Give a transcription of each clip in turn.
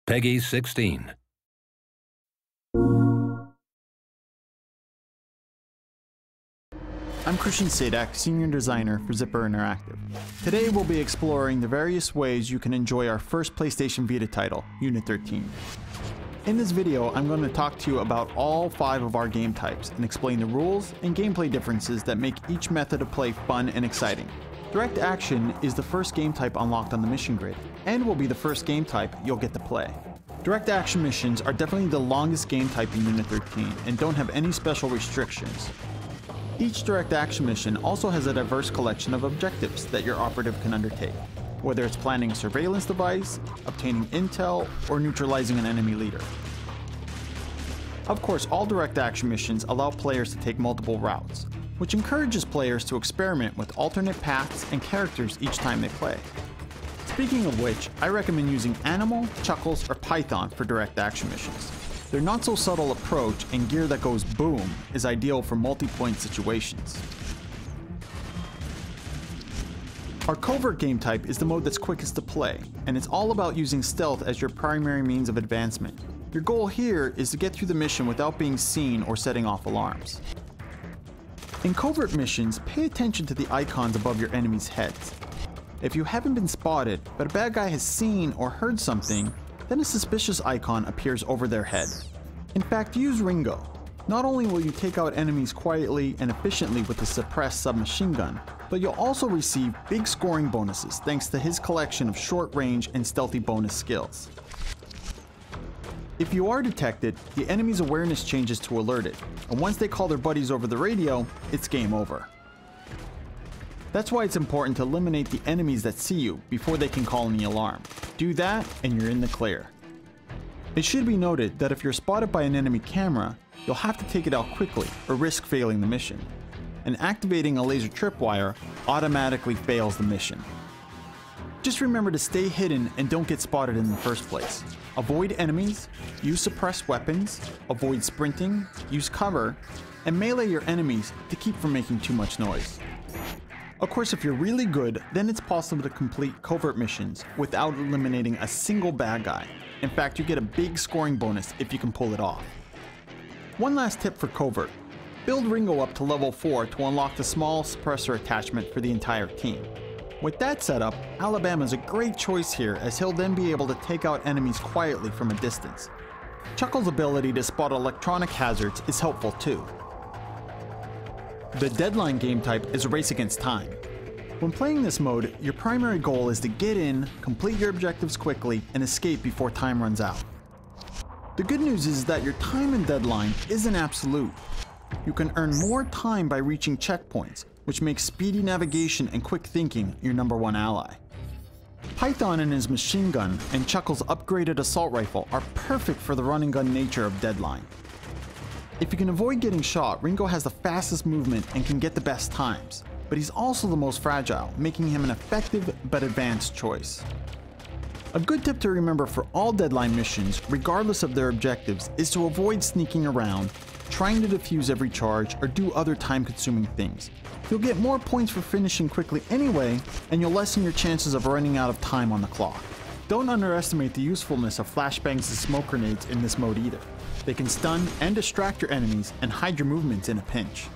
Peggy 16. I'm Christian Sadak, Senior Designer for Zipper Interactive. Today we'll be exploring the various ways you can enjoy our first PlayStation Vita title, Unit 13. In this video, I'm going to talk to you about all 5 of our game types and explain the rules and gameplay differences that make each method of play fun and exciting. Direct Action is the first game type unlocked on the mission grid, and will be the first game type you'll get to play. Direct Action missions are definitely the longest game type in Unit 13 and don't have any special restrictions. Each Direct Action mission also has a diverse collection of objectives that your operative can undertake, whether it's planning a surveillance device, obtaining intel, or neutralizing an enemy leader. Of course, all Direct Action missions allow players to take multiple routes, which encourages players to experiment with alternate paths and characters each time they play. Speaking of which, I recommend using Animal, Chuckles, or Python for Direct Action missions. Their not-so-subtle approach and gear that goes boom is ideal for multi-point situations. Our Covert game type is the mode that's quickest to play, and it's all about using stealth as your primary means of advancement. Your goal here is to get through the mission without being seen or setting off alarms. In Covert missions, pay attention to the icons above your enemies' heads. If you haven't been spotted, but a bad guy has seen or heard something, then a suspicious icon appears over their head. In fact, use Ringo. Not only will you take out enemies quietly and efficiently with the suppressed submachine gun, but you'll also receive big scoring bonuses thanks to his collection of short range and stealthy bonus skills. If you are detected, the enemy's awareness changes to alerted, and once they call their buddies over the radio, it's game over. That's why it's important to eliminate the enemies that see you before they can call any alarm. Do that and you're in the clear. It should be noted that if you're spotted by an enemy camera, you'll have to take it out quickly or risk failing the mission. And activating a laser tripwire automatically fails the mission. Just remember to stay hidden and don't get spotted in the first place. Avoid enemies, use suppressed weapons, avoid sprinting, use cover, and melee your enemies to keep from making too much noise. Of course, if you're really good, then it's possible to complete covert missions without eliminating a single bad guy. In fact, you get a big scoring bonus if you can pull it off. One last tip for covert. Build Ringo up to level 4 to unlock the small suppressor attachment for the entire team. With that setup, Alabama is a great choice here as he'll then be able to take out enemies quietly from a distance. Chuckle's ability to spot electronic hazards is helpful too. The Deadline game type is a race against time. When playing this mode, your primary goal is to get in, complete your objectives quickly, and escape before time runs out. The good news is that your time in Deadline isn't absolute. You can earn more time by reaching checkpoints, which makes speedy navigation and quick thinking your #1 ally. Python and his machine gun and Chuckle's upgraded assault rifle are perfect for the run and gun nature of Deadline. If you can avoid getting shot, Ringo has the fastest movement and can get the best times, but he's also the most fragile, making him an effective but advanced choice. A good tip to remember for all Deadline missions, regardless of their objectives, is to avoid sneaking around, trying to defuse every charge, or do other time-consuming things. You'll get more points for finishing quickly anyway, and you'll lessen your chances of running out of time on the clock. Don't underestimate the usefulness of flashbangs and smoke grenades in this mode either. They can stun and distract your enemies and hide your movements in a pinch.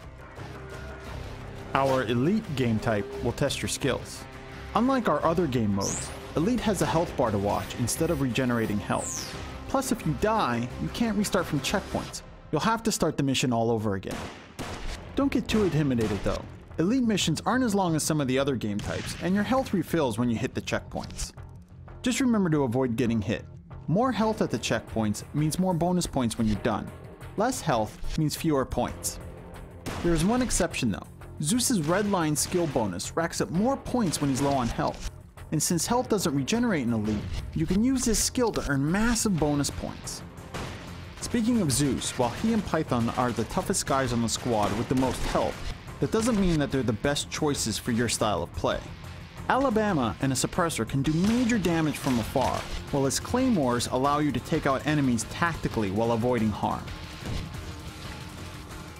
Our Elite game type will test your skills. Unlike our other game modes, Elite has a health bar to watch instead of regenerating health. Plus, if you die, you can't restart from checkpoints. You'll have to start the mission all over again. Don't get too intimidated though. Elite missions aren't as long as some of the other game types, and your health refills when you hit the checkpoints. Just remember to avoid getting hit. More health at the checkpoints means more bonus points when you're done. Less health means fewer points. There is one exception though. Zeus's red line skill bonus racks up more points when he's low on health. And since health doesn't regenerate in Elite, you can use this skill to earn massive bonus points. Speaking of Zeus, while he and Python are the toughest guys on the squad with the most health, that doesn't mean that they're the best choices for your style of play. Alabama and a suppressor can do major damage from afar, while his claymores allow you to take out enemies tactically while avoiding harm.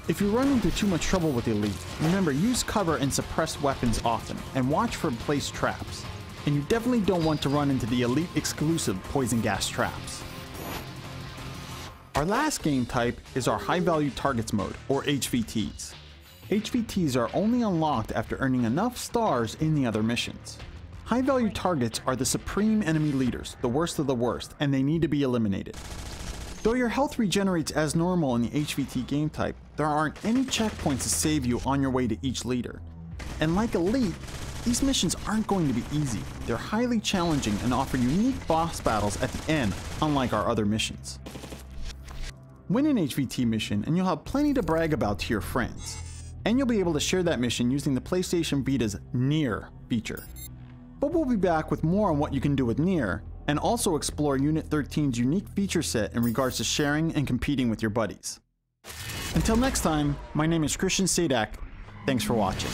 If you run into too much trouble with Elite, remember use cover and suppressed weapons often, and watch for placed traps. and you definitely don't want to run into the Elite exclusive poison gas traps. Our last game type is our High Value Targets mode, or HVTs. HVTs are only unlocked after earning enough stars in the other missions. High Value Targets are the supreme enemy leaders, the worst of the worst, and they need to be eliminated. Though your health regenerates as normal in the HVT game type, there aren't any checkpoints to save you on your way to each leader. And like Elite, these missions aren't going to be easy. They're highly challenging and offer unique boss battles at the end, unlike our other missions. Win an HVT mission and you'll have plenty to brag about to your friends. And you'll be able to share that mission using the PlayStation Vita's Nier feature. But we'll be back with more on what you can do with Nier, and also explore Unit 13's unique feature set in regards to sharing and competing with your buddies. Until next time, my name is Christian Sadak. Thanks for watching.